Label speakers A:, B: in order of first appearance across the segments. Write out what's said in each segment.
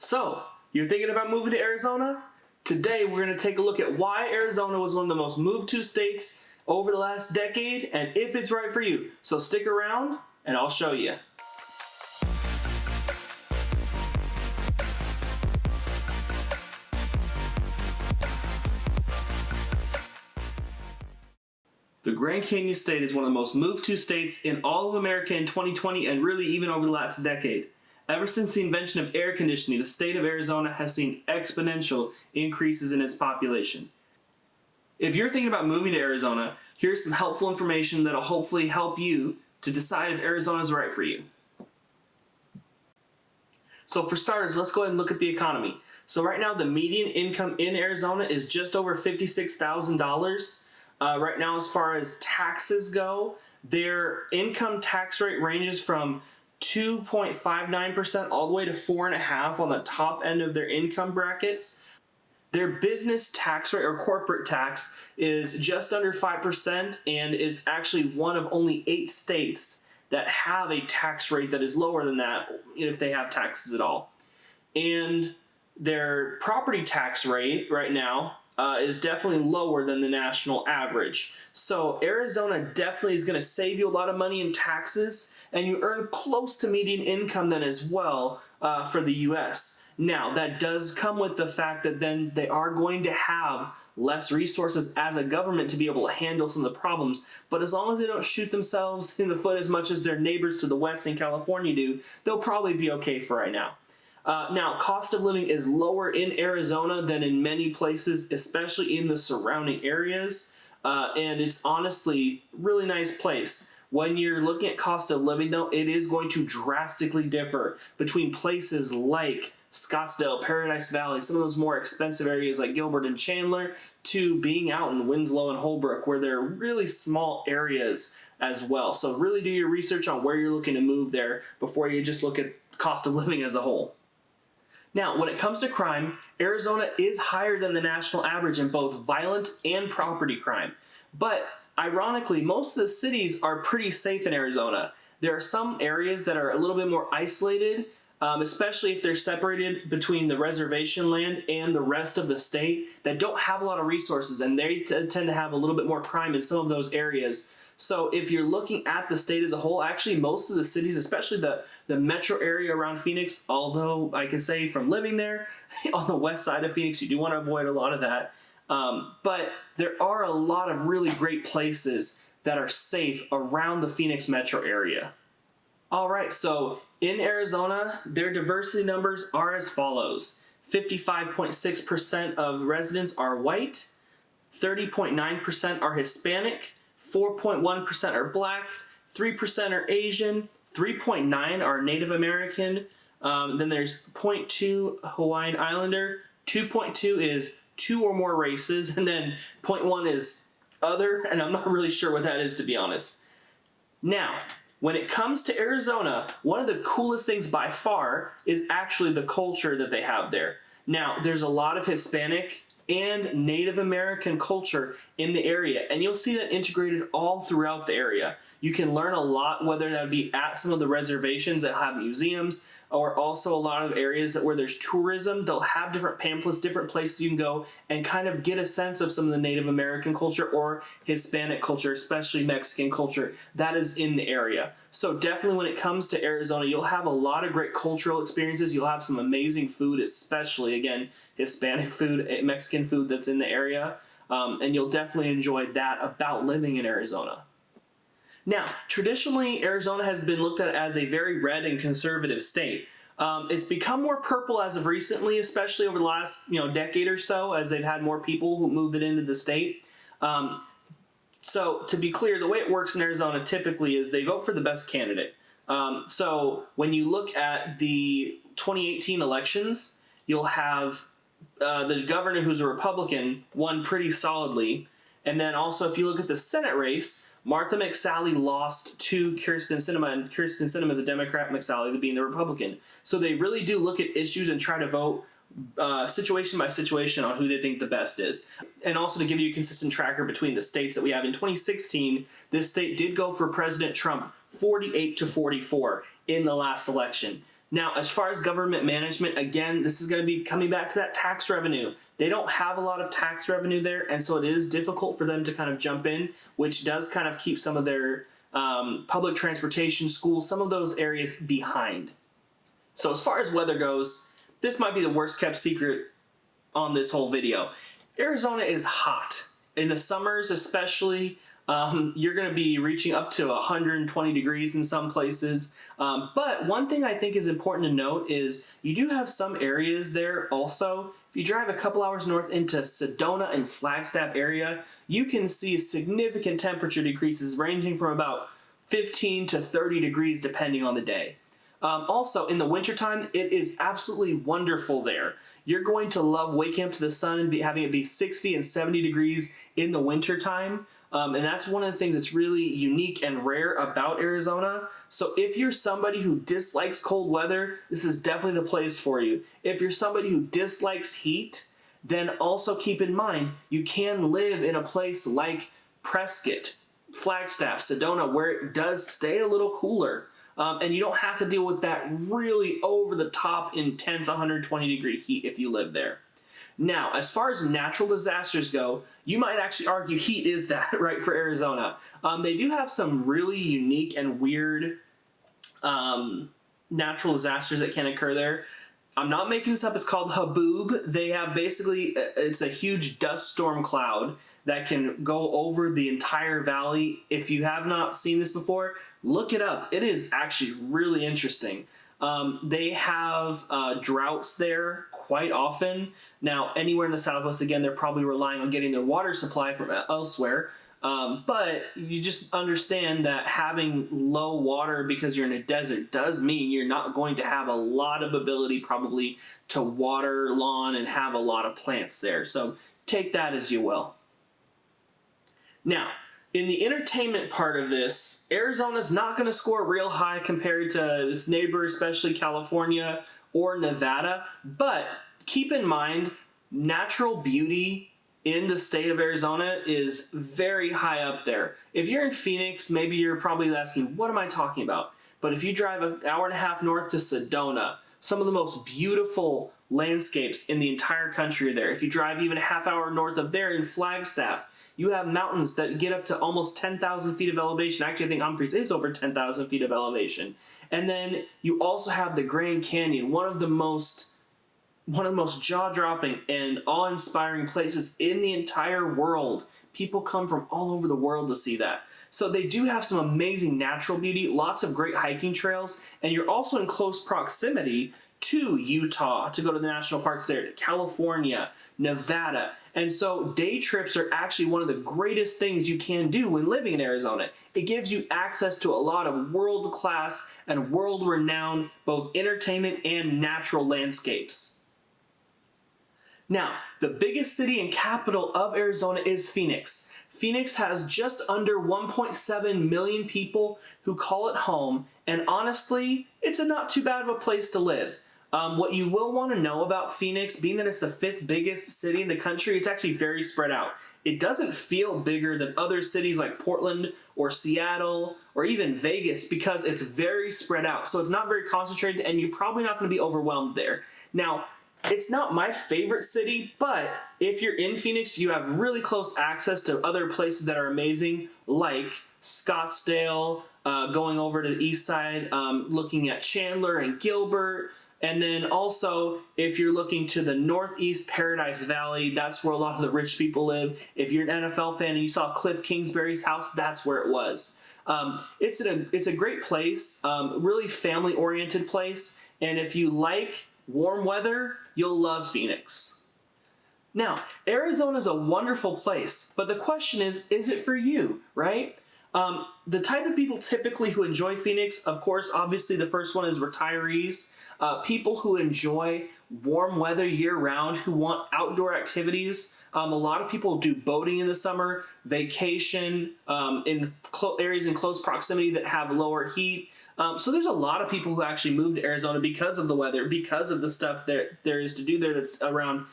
A: So, you're thinking about moving to Arizona? Today we're going to take a look at why Arizona was one of the most moved to states over the last decade and if it's right for you. So stick around and I'll show you. The Grand Canyon State is one of the most moved to states in all of America in 2020 and really even over the last decade. Ever since the invention of air conditioning, the state of Arizona has seen exponential increases in its population. If you're thinking about moving to Arizona, here's some helpful information that'll hopefully help you to decide if Arizona is right for you. So for starters, let's go ahead and look at the economy. So right now, the median income in Arizona is just over $56,000. Right now, as far as taxes go, their income tax rate ranges from 2.59% all the way to 4.5% on the top end of their income brackets. Their business tax rate or corporate tax is just under 5% and is actually one of only 8 states that have a tax rate that is lower than that if they have taxes at all. And their property tax rate right now is definitely lower than the national average. So Arizona definitely is going to save you a lot of money in taxes, and you earn close to median income then as well for the U.S. Now, that does come with the fact that then they are going to have less resources as a government to be able to handle some of the problems, but as long as they don't shoot themselves in the foot as much as their neighbors to the west in California do, they'll probably be okay for right now. Now, cost of living is lower in Arizona than in many places, especially in the surrounding areas, and it's honestly a really nice place. When you're looking at cost of living, though, it is going to drastically differ between places like Scottsdale, Paradise Valley, some of those more expensive areas like Gilbert and Chandler, to being out in Winslow and Holbrook, where they're really small areas as well. So really do your research on where you're looking to move there before you just look at cost of living as a whole. Now, when it comes to crime, Arizona is higher than the national average in both violent and property crime. But ironically, most of the cities are pretty safe in Arizona. There are some areas that are a little bit more isolated, especially if they're separated between the reservation land and the rest of the state that don't have a lot of resources, and they tend to have a little bit more crime in some of those areas. So if you're looking at the state as a whole, actually most of the cities, especially the metro area around Phoenix, although I can say from living there on the west side of Phoenix, you do want to avoid a lot of that. But there are a lot of really great places that are safe around the Phoenix metro area. All right, so in Arizona, their diversity numbers are as follows. 55.6% of residents are white, 30.9% are Hispanic, 4.1% are black, 3% are Asian, 3.9% are Native American, then there's 0.2% Hawaiian Islander, 2.2% is 2 or more races, and then 0.1% is other, and I'm not really sure what that is, to be honest. Now, when it comes to Arizona, one of the coolest things by far is actually the culture that they have there. Now, there's a lot of Hispanic and Native American culture in the area, and you'll see that integrated all throughout the area. You can learn a lot, whether that be at some of the reservations that have museums, or also a lot of areas where there's tourism. They'll have different pamphlets, different places you can go and kind of get a sense of some of the Native American culture or Hispanic culture, especially Mexican culture, that is in the area. So definitely when it comes to Arizona, you'll have a lot of great cultural experiences. You'll have some amazing food, especially, again, Hispanic food, Mexican food that's in the area. And you'll definitely enjoy that about living in Arizona. Now, traditionally, Arizona has been looked at as a very red and conservative state. It's become more purple as of recently, especially over the last decade or so, as they've had more people who moved it into the state. So to be clear, the way it works in Arizona typically is they vote for the best candidate. So when you look at the 2018 elections, you'll have the governor, who's a Republican, won pretty solidly. And then also, if you look at the Senate race, Martha McSally lost to Kyrsten Sinema, and Kyrsten Sinema is a Democrat, McSally being the Republican. So they really do look at issues and try to vote situation by situation on who they think the best is. And also to give you a consistent tracker between the states that we have. In 2016, this state did go for President Trump 48-44 in the last election. Now, as far as government management, again, this is going to be coming back to that tax revenue. They don't have a lot of tax revenue there, and so it is difficult for them to kind of jump in, which does kind of keep some of their public transportation, schools, some of those areas behind. So as far as weather goes, this might be the worst kept secret on this whole video. Arizona is hot. In the summers especially, you're going to be reaching up to 120 degrees in some places. But one thing I think is important to note is you do have some areas there also. If you drive a couple hours north into Sedona and Flagstaff area, you can see significant temperature decreases ranging from about 15 to 30 degrees depending on the day. Also, in the wintertime, it is absolutely wonderful there. You're going to love waking up to the sun and having it be 60 and 70 degrees in the wintertime. And that's one of the things that's really unique and rare about Arizona. So if you're somebody who dislikes cold weather, this is definitely the place for you. If you're somebody who dislikes heat, then also keep in mind you can live in a place like Prescott, Flagstaff, Sedona, where it does stay a little cooler. And you don't have to deal with that really over-the-top, intense 120-degree heat if you live there. Now, as far as natural disasters go, you might actually argue heat is that, right, for Arizona. They do have some really unique and weird natural disasters that can occur there. I'm not making this up. It's called Haboob. They have basically, it's a huge dust storm cloud that can go over the entire valley. If you have not seen this before, look it up. It is actually really interesting. They have droughts there quite often. Now, anywhere in the Southwest, again, they're probably relying on getting their water supply from elsewhere. But you just understand that having low water because you're in a desert does mean you're not going to have a lot of ability probably to water lawn and have a lot of plants there. So take that as you will. Now, in the entertainment part of this, Arizona's not going to score real high compared to its neighbor, especially California or Nevada. But keep in mind, natural beauty in the state of Arizona is very high up there. If you're in Phoenix, maybe you're probably asking, what am I talking about? But if you drive an hour and a half north to Sedona, some of the most beautiful landscapes in the entire country are there. If you drive even a half hour north of there in Flagstaff, you have mountains that get up to almost 10,000 feet of elevation. Actually, I think Humphreys is over 10,000 feet of elevation. And then you also have the Grand Canyon, one of the most jaw-dropping and awe-inspiring places in the entire world. People come from all over the world to see that. So they do have some amazing natural beauty, lots of great hiking trails, and you're also in close proximity to Utah, to go to the national parks there, to California, Nevada. And so day trips are actually one of the greatest things you can do when living in Arizona. It gives you access to a lot of world-class and world-renowned both entertainment and natural landscapes. Now, the biggest city and capital of Arizona is Phoenix. Phoenix has just under 1.7 million people who call it home, and honestly, it's a not too bad of a place to live. What you will want to know about Phoenix, being that it's the 5th biggest city in the country, it's actually very spread out. It doesn't feel bigger than other cities like Portland or Seattle or even Vegas because it's very spread out. So it's not very concentrated, and you're probably not going to be overwhelmed there. Now, it's not my favorite city, but if you're in Phoenix, you have really close access to other places that are amazing, like Scottsdale, going over to the east side, looking at Chandler and Gilbert. And then also, if you're looking to the northeast Paradise Valley, that's where a lot of the rich people live. If you're an NFL fan and you saw Cliff Kingsbury's house, that's where it was. It's a great place, really family-oriented place. And if you like warm weather, you'll love Phoenix. Now, Arizona's a wonderful place, but the question is it for you, right? The type of people typically who enjoy Phoenix, of course, obviously the first one is retirees, people who enjoy warm weather year-round, who want outdoor activities. A lot of people do boating in the summer, vacation in areas in close proximity that have lower heat. So there's a lot of people who actually move to Arizona because of the weather, because of the stuff that there is to do there that's around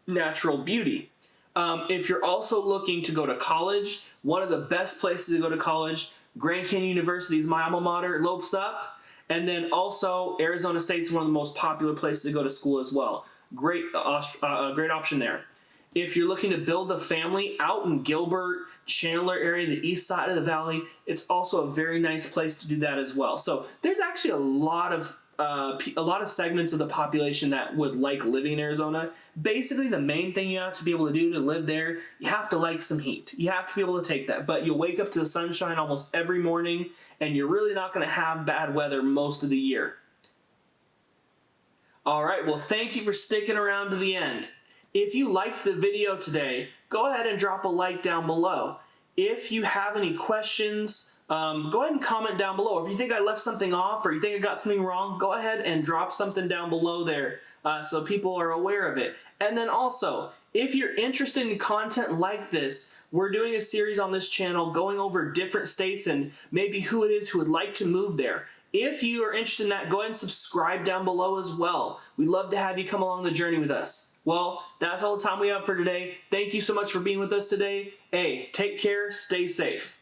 A: natural beauty. If you're also looking to go to college, one of the best places to go to college, Grand Canyon University is my alma mater, Lopes Up. And then also Arizona State's one of the most popular places to go to school as well. Great option there. If you're looking to build a family out in Gilbert, Chandler area, the east side of the valley, it's also a very nice place to do that as well. So there's actually a lot of segments of the population that would like living in Arizona. Basically, the main thing you have to be able to do to live there, you have to like some heat. You have to be able to take that. But you'll wake up to the sunshine almost every morning, and you're really not going to have bad weather most of the year. All right, well, thank you for sticking around to the end. If you liked the video today, go ahead and drop a like down below. If you have any questions, go ahead and comment down below. If you think I left something off or you think I got something wrong, go ahead and drop something down below there so people are aware of it. And then also, if you're interested in content like this, we're doing a series on this channel going over different states and maybe who it is who would like to move there. If you are interested in that, go ahead and subscribe down below as well. We'd love to have you come along the journey with us. Well, that's all the time we have for today. Thank you so much for being with us today. Hey, take care, stay safe.